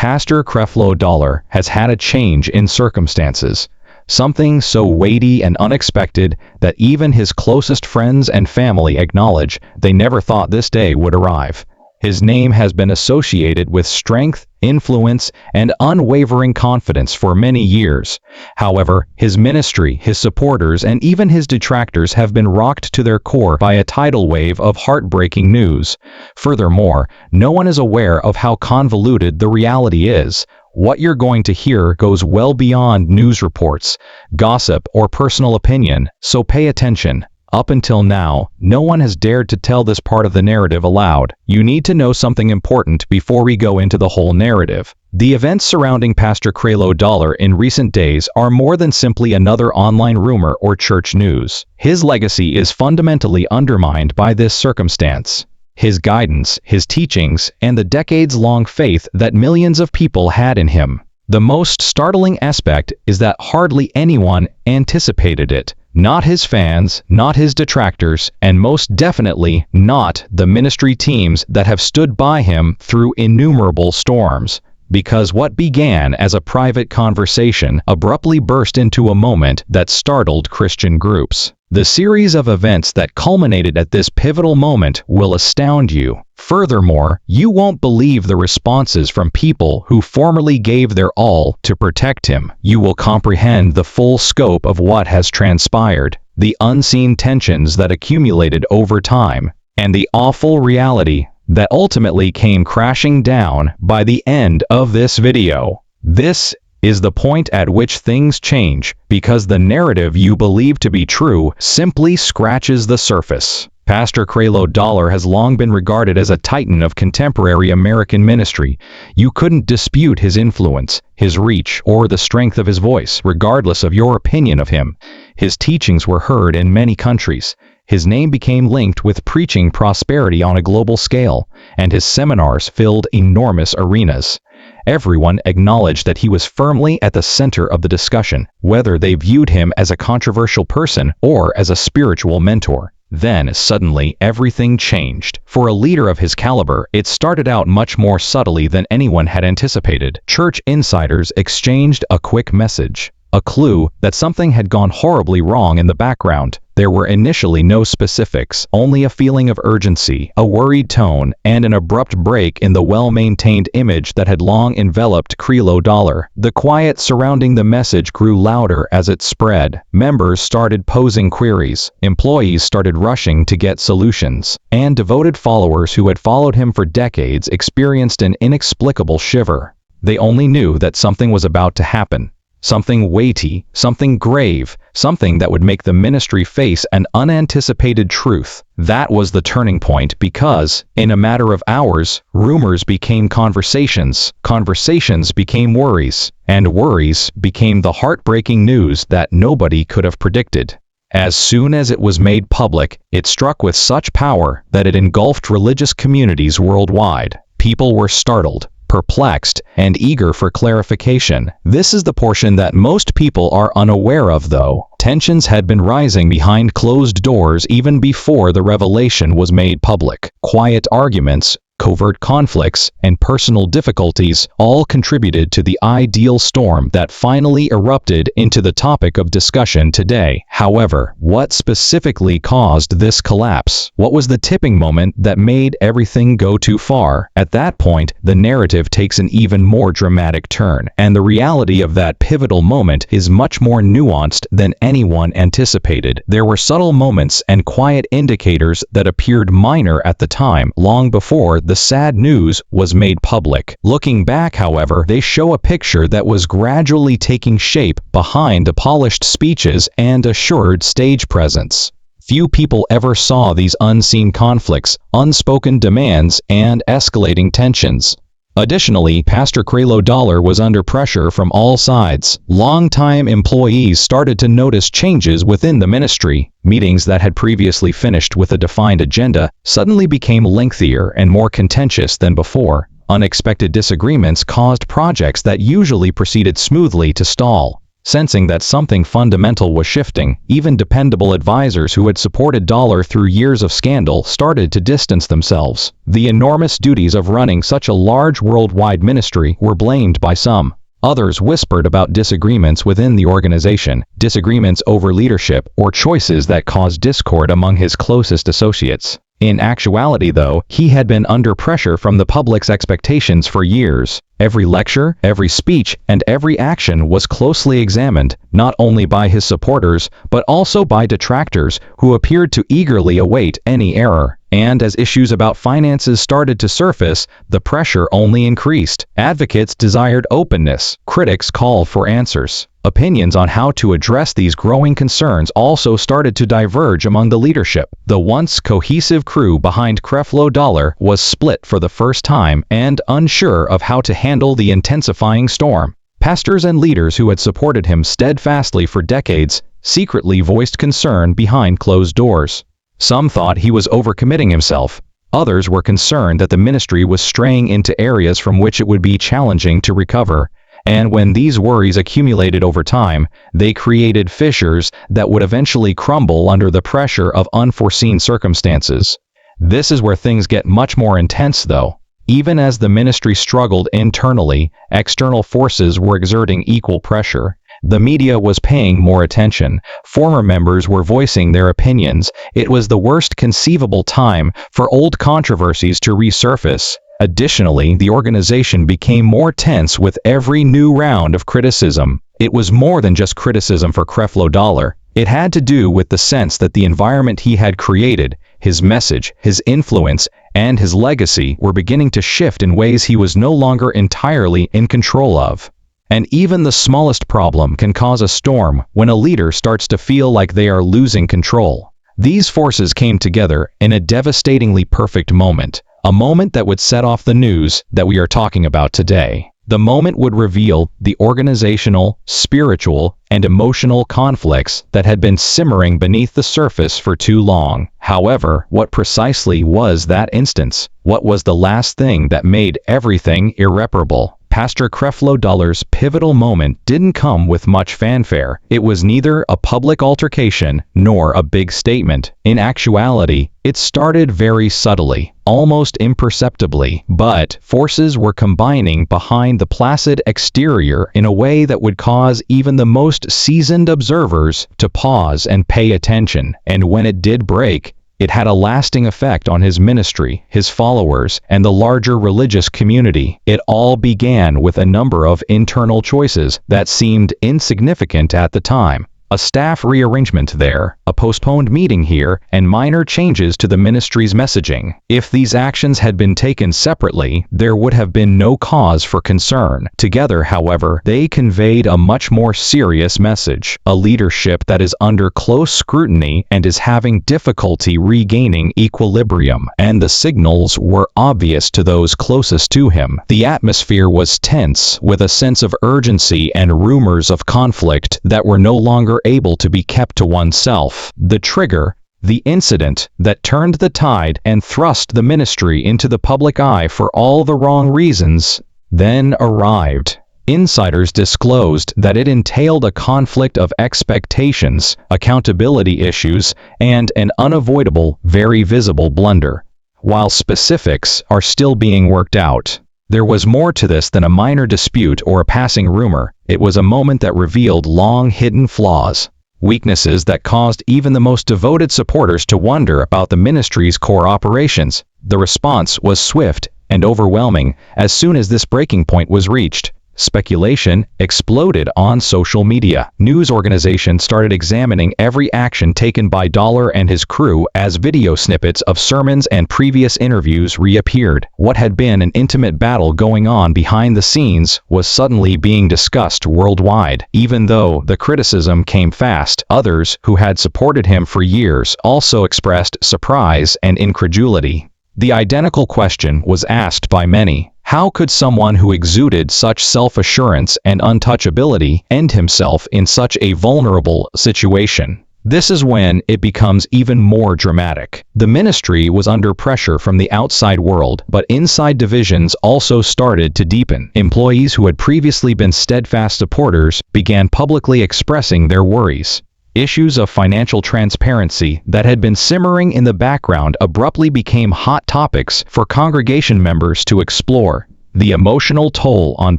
Pastor Creflo has had a change in circumstances. Something so weighty and unexpected that even his closest friends and family acknowledge they never thought this day would arrive. His name has been associated with strength, influence, and unwavering confidence for many years. However, his ministry, his supporters, and even his detractors have been rocked to their core by a tidal wave of heartbreaking news. Furthermore, no one is aware of how convoluted the reality is. What you're going to hear goes well beyond news reports, gossip, or personal opinion, so pay attention. Up until now, no one has dared to tell this part of the narrative aloud. You need to know something important before we go into the whole narrative. The events surrounding Pastor Creflo in recent days are more than simply another online rumor or church news. His legacy is fundamentally undermined by this circumstance. His guidance, his teachings, and the decades-long faith that millions of people had in him. The most startling aspect is that hardly anyone anticipated it. Not his fans, not his detractors, and most definitely not the ministry teams that have stood by him through innumerable storms. Because what began as a private conversation abruptly burst into a moment that startled Christian groups. The series of events that culminated at this pivotal moment will astound you. Furthermore, you won't believe the responses from people who formerly gave their all to protect him. You will comprehend the full scope of what has transpired, the unseen tensions that accumulated over time, and the awful reality that ultimately came crashing down by the end of this video. This is the point at which things change, because the narrative you believe to be true simply scratches the surface. Pastor Creflo has long been regarded as a titan of contemporary American ministry. You couldn't dispute his influence, his reach, or the strength of his voice, regardless of your opinion of him. His teachings were heard in many countries. His name became linked with preaching prosperity on a global scale, and his seminars filled enormous arenas. Everyone acknowledged that he was firmly at the center of the discussion, whether they viewed him as a controversial person or as a spiritual mentor. Then, suddenly, everything changed. For a leader of his caliber, it started out much more subtly than anyone had anticipated. Church insiders exchanged a quick message, a clue that something had gone horribly wrong in the background. There were initially no specifics, only a feeling of urgency, a worried tone, and an abrupt break in the well-maintained image that had long enveloped Creflo. The quiet surrounding the message grew louder as it spread. Members started posing queries, employees started rushing to get solutions, and devoted followers who had followed him for decades experienced an inexplicable shiver. They only knew that something was about to happen. Something weighty, something grave, something that would make the ministry face an unanticipated truth. That was the turning point because, in a matter of hours, rumors became conversations, conversations became worries, and worries became the heartbreaking news that nobody could have predicted. As soon as it was made public, it struck with such power that it engulfed religious communities worldwide. People were startled, perplexed, and eager for clarification. This is the portion that most people are unaware of, though. Tensions had been rising behind closed doors even before the revelation was made public. Quiet arguments, covert conflicts, and personal difficulties all contributed to the ideal storm that finally erupted into the topic of discussion today. However, what specifically caused this collapse? What was the tipping moment that made everything go too far? At that point, the narrative takes an even more dramatic turn, and the reality of that pivotal moment is much more nuanced than anyone anticipated. There were subtle moments and quiet indicators that appeared minor at the time, long before the sad news was made public. Looking back, however, they show a picture that was gradually taking shape behind the polished speeches and assured stage presence. Few people ever saw these unseen conflicts, unspoken demands, and escalating tensions. Additionally, Pastor Creflo was under pressure from all sides. Longtime employees started to notice changes within the ministry. Meetings that had previously finished with a defined agenda suddenly became lengthier and more contentious than before. Unexpected disagreements caused projects that usually proceeded smoothly to stall. Sensing that something fundamental was shifting, even dependable advisors who had supported Dollar through years of scandal started to distance themselves. The enormous duties of running such a large worldwide ministry were blamed by some. Others whispered about disagreements within the organization, disagreements over leadership, or choices that caused discord among his closest associates. In actuality, though, he had been under pressure from the public's expectations for years. Every lecture, every speech, and every action was closely examined, not only by his supporters, but also by detractors who appeared to eagerly await any error. And as issues about finances started to surface, the pressure only increased. Advocates desired openness. Critics called for answers. Opinions on how to address these growing concerns also started to diverge among the leadership. The once cohesive crew behind Creflo Dollar was split for the first time and unsure of how to handle the intensifying storm. Pastors and leaders who had supported him steadfastly for decades secretly voiced concern behind closed doors. Some thought he was overcommitting himself. Others were concerned that the ministry was straying into areas from which it would be challenging to recover. And when these worries accumulated over time, they created fissures that would eventually crumble under the pressure of unforeseen circumstances. This is where things get much more intense, though. Even as the ministry struggled internally, external forces were exerting equal pressure. The media was paying more attention. Former members were voicing their opinions. It was the worst conceivable time for old controversies to resurface. Additionally, the organization became more tense with every new round of criticism. It was more than just criticism for Creflo Dollar. It had to do with the sense that the environment he had created, his message, his influence, and his legacy were beginning to shift in ways he was no longer entirely in control of. And even the smallest problem can cause a storm when a leader starts to feel like they are losing control. These forces came together in a devastatingly perfect moment. A moment that would set off the news that we are talking about today. The moment would reveal the organizational, spiritual, and emotional conflicts that had been simmering beneath the surface for too long. However, what precisely was that instance? What was the last thing that made everything irreparable? Pastor Creflo Dollar's pivotal moment didn't come with much fanfare. It was neither a public altercation nor a big statement. In actuality, it started very subtly, almost imperceptibly, but forces were combining behind the placid exterior in a way that would cause even the most seasoned observers to pause and pay attention. And when it did break, it had a lasting effect on his ministry, his followers, and the larger religious community. It all began with a number of internal choices that seemed insignificant at the time. A staff rearrangement there, a postponed meeting here, and minor changes to the ministry's messaging. If these actions had been taken separately, there would have been no cause for concern. Together, however, they conveyed a much more serious message. A leadership that is under close scrutiny and is having difficulty regaining equilibrium. And the signals were obvious to those closest to him. The atmosphere was tense, with a sense of urgency and rumors of conflict that were no longer able to be kept to oneself. The trigger, the incident that turned the tide and thrust the ministry into the public eye for all the wrong reasons, then arrived. Insiders disclosed that it entailed a conflict of expectations, accountability issues, and an unavoidable, very visible blunder. While specifics are still being worked out, there was more to this than a minor dispute or a passing rumor. It was a moment that revealed long-hidden flaws, weaknesses that caused even the most devoted supporters to wonder about the ministry's core operations. The response was swift and overwhelming as soon as this breaking point was reached. Speculation exploded on social media. News organizations started examining every action taken by Dollar and his crew as video snippets of sermons and previous interviews reappeared. What had been an intimate battle going on behind the scenes was suddenly being discussed worldwide. Even though the criticism came fast, others who had supported him for years also expressed surprise and incredulity. The identical question was asked by many. How could someone who exuded such self-assurance and untouchability end himself in such a vulnerable situation? This is when it becomes even more dramatic. The ministry was under pressure from the outside world, but inside divisions also started to deepen. Employees who had previously been steadfast supporters began publicly expressing their worries. Issues of financial transparency that had been simmering in the background abruptly became hot topics for congregation members to explore. The emotional toll on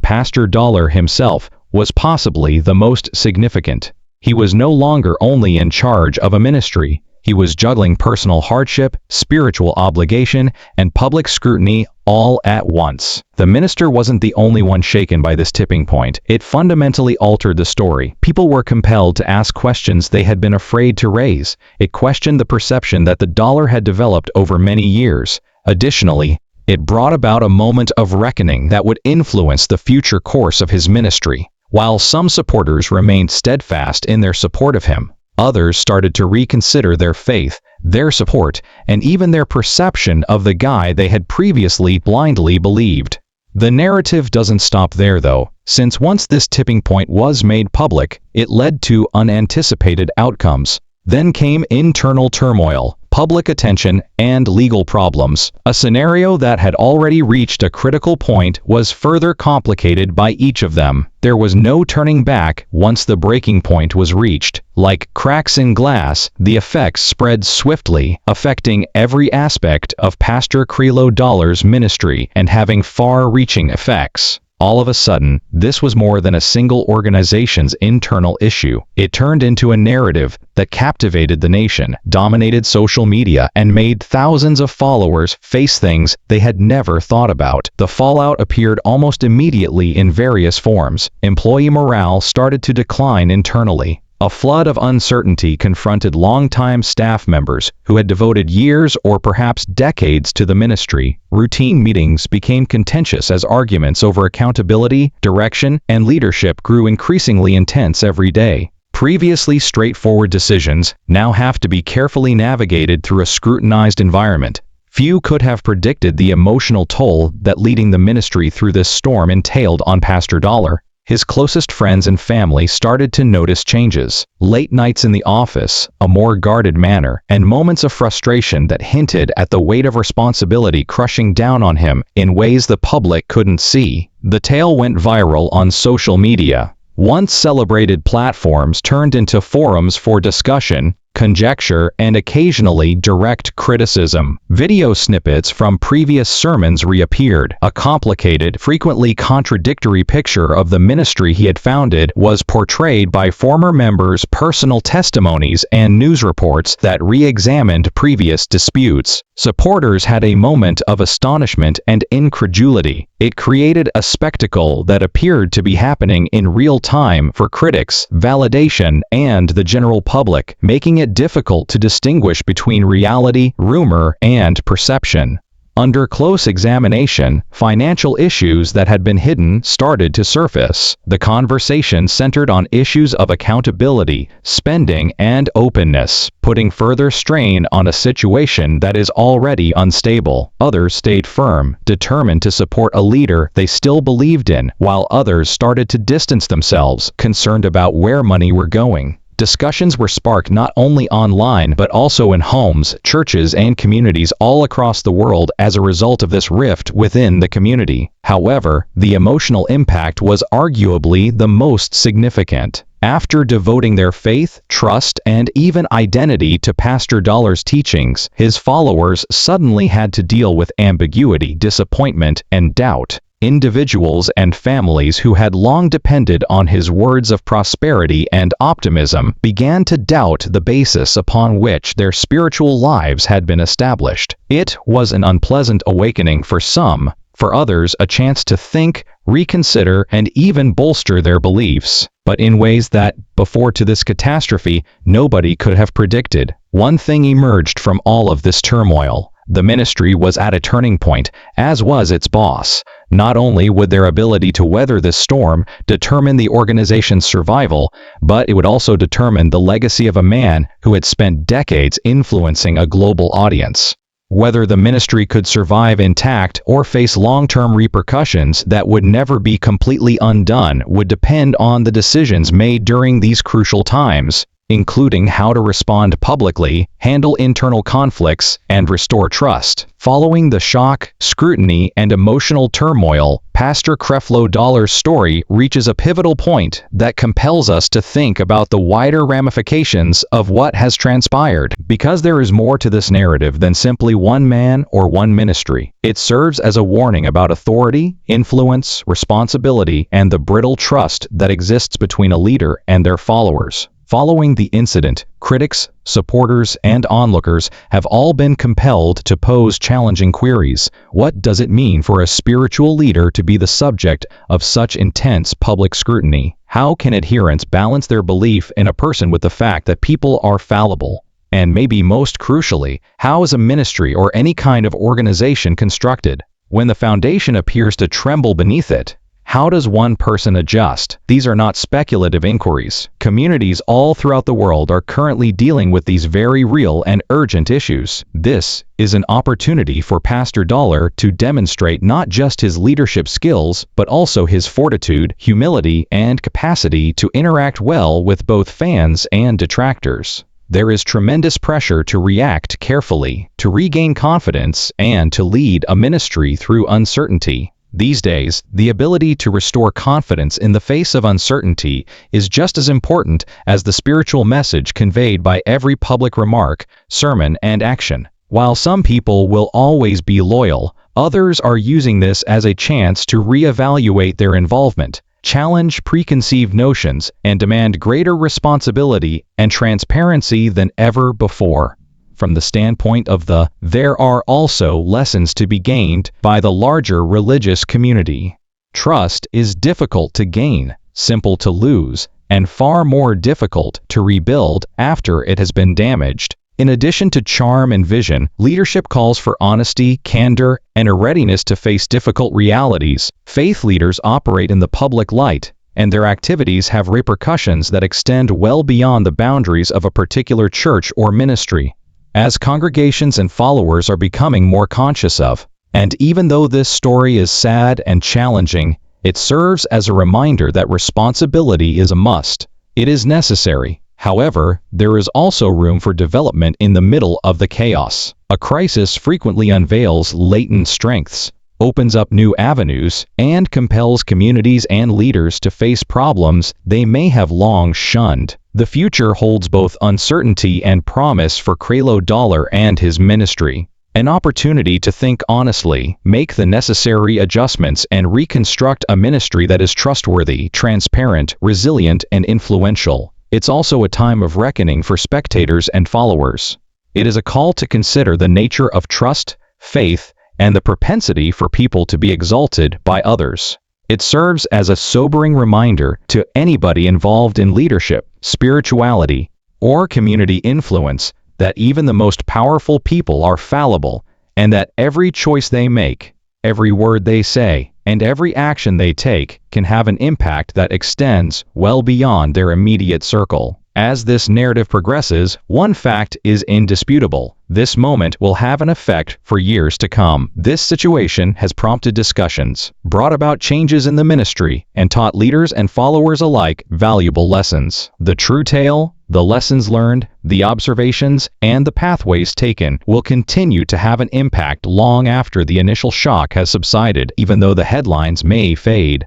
Pastor Dollar himself was possibly the most significant. He was no longer only in charge of a ministry. He was juggling personal hardship, spiritual obligation, and public scrutiny all at once. The minister wasn't the only one shaken by this tipping point. It fundamentally altered the story. People were compelled to ask questions they had been afraid to raise. It questioned the perception that the dollar had developed over many years. Additionally, it brought about a moment of reckoning that would influence the future course of his ministry. While some supporters remained steadfast in their support of him, others started to reconsider their faith, their support, and even their perception of the guy they had previously blindly believed. The narrative doesn't stop there though, since once this tipping point was made public, it led to unanticipated outcomes. Then came internal turmoil, public attention, and legal problems. A scenario that had already reached a critical point was further complicated by each of them. There was no turning back once the breaking point was reached. Like cracks in glass, the effects spread swiftly, affecting every aspect of Pastor Creflo Dollar's ministry and having far-reaching effects. All of a sudden, this was more than a single organization's internal issue. It turned into a narrative that captivated the nation, dominated social media, and made thousands of followers face things they had never thought about. The fallout appeared almost immediately in various forms. Employee morale started to decline internally. A flood of uncertainty confronted longtime staff members who had devoted years or perhaps decades to the ministry. Routine meetings became contentious as arguments over accountability, direction, and leadership grew increasingly intense every day. Previously straightforward decisions now have to be carefully navigated through a scrutinized environment. Few could have predicted the emotional toll that leading the ministry through this storm entailed on Pastor Dollar. His closest friends and family started to notice changes. Late nights in the office, a more guarded manner, and moments of frustration that hinted at the weight of responsibility crushing down on him in ways the public couldn't see. The tale went viral on social media. Once celebrated platforms turned into forums for discussion, conjecture, and occasionally direct criticism. Video snippets from previous sermons reappeared. A complicated, frequently contradictory picture of the ministry he had founded was portrayed by former members' personal testimonies and news reports that re-examined previous disputes. Supporters had a moment of astonishment and incredulity. It created a spectacle that appeared to be happening in real time for critics, validation, and the general public, making it difficult to distinguish between reality, rumor, and perception. Under close examination, financial issues that had been hidden started to surface. The conversation centered on issues of accountability, spending, and openness, putting further strain on a situation that is already unstable. Others stayed firm, determined to support a leader they still believed in, while others started to distance themselves, concerned about where money were going. Discussions were sparked not only online but also in homes, churches, and communities all across the world as a result of this rift within the community. However, the emotional impact was arguably the most significant. After devoting their faith, trust, and even identity to Pastor Dollar's teachings, his followers suddenly had to deal with ambiguity, disappointment, and doubt. Individuals and families who had long depended on his words of prosperity and optimism began to doubt the basis upon which their spiritual lives had been established. It was an unpleasant awakening for some, for others a chance to think, reconsider, and even bolster their beliefs, but in ways that, before to this catastrophe, nobody could have predicted. One thing emerged from all of this turmoil. The ministry was at a turning point, as was its boss. Not only would their ability to weather this storm determine the organization's survival, but it would also determine the legacy of a man who had spent decades influencing a global audience. Whether the ministry could survive intact or face long-term repercussions that would never be completely undone would depend on the decisions made during these crucial times. including how to respond publicly, handle internal conflicts, and restore trust. Following the shock, scrutiny, and emotional turmoil, Pastor Creflo Dollar's story reaches a pivotal point that compels us to think about the wider ramifications of what has transpired. Because there is more to this narrative than simply one man or one ministry, it serves as a warning about authority, influence, responsibility, and the brittle trust that exists between a leader and their followers. Following the incident, critics, supporters, and onlookers have all been compelled to pose challenging queries. What does it mean for a spiritual leader to be the subject of such intense public scrutiny? How can adherents balance their belief in a person with the fact that people are fallible? And maybe most crucially, how is a ministry or any kind of organization constructed when the foundation appears to tremble beneath it? How does one person adjust? These are not speculative inquiries. Communities all throughout the world are currently dealing with these very real and urgent issues. This is an opportunity for Pastor Dollar to demonstrate not just his leadership skills, but also his fortitude, humility, and capacity to interact well with both fans and detractors. There is tremendous pressure to react carefully, to regain confidence, and to lead a ministry through uncertainty. These days, the ability to restore confidence in the face of uncertainty is just as important as the spiritual message conveyed by every public remark, sermon, and action. While some people will always be loyal, others are using this as a chance to reevaluate their involvement, challenge preconceived notions, and demand greater responsibility and transparency than ever before. From the standpoint of there are also lessons to be gained by the larger religious community. Trust is difficult to gain, simple to lose, and far more difficult to rebuild after it has been damaged. In addition to charm and vision, leadership calls for honesty, candor, and a readiness to face difficult realities. Faith leaders operate in the public light, and their activities have repercussions that extend well beyond the boundaries of a particular church or ministry. As congregations and followers are becoming more conscious of, and even though this story is sad and challenging, it serves as a reminder that responsibility is a must. It is necessary. However, there is also room for development in the middle of the chaos. A crisis frequently unveils latent strengths, opens up new avenues, and compels communities and leaders to face problems they may have long shunned. The future holds both uncertainty and promise for Creflo Dollar and his ministry. An opportunity to think honestly, make the necessary adjustments, and reconstruct a ministry that is trustworthy, transparent, resilient, and influential. It's also a time of reckoning for spectators and followers. It is a call to consider the nature of trust, faith, and the propensity for people to be exalted by others. It serves as a sobering reminder to anybody involved in leadership, spirituality, or community influence that even the most powerful people are fallible, and that every choice they make, every word they say, and every action they take can have an impact that extends well beyond their immediate circle. As this narrative progresses, one fact is indisputable: this moment will have an effect for years to come. This situation has prompted discussions, brought about changes in the ministry, and taught leaders and followers alike valuable lessons. The true tale, the lessons learned, the observations, and the pathways taken will continue to have an impact long after the initial shock has subsided, even though the headlines may fade.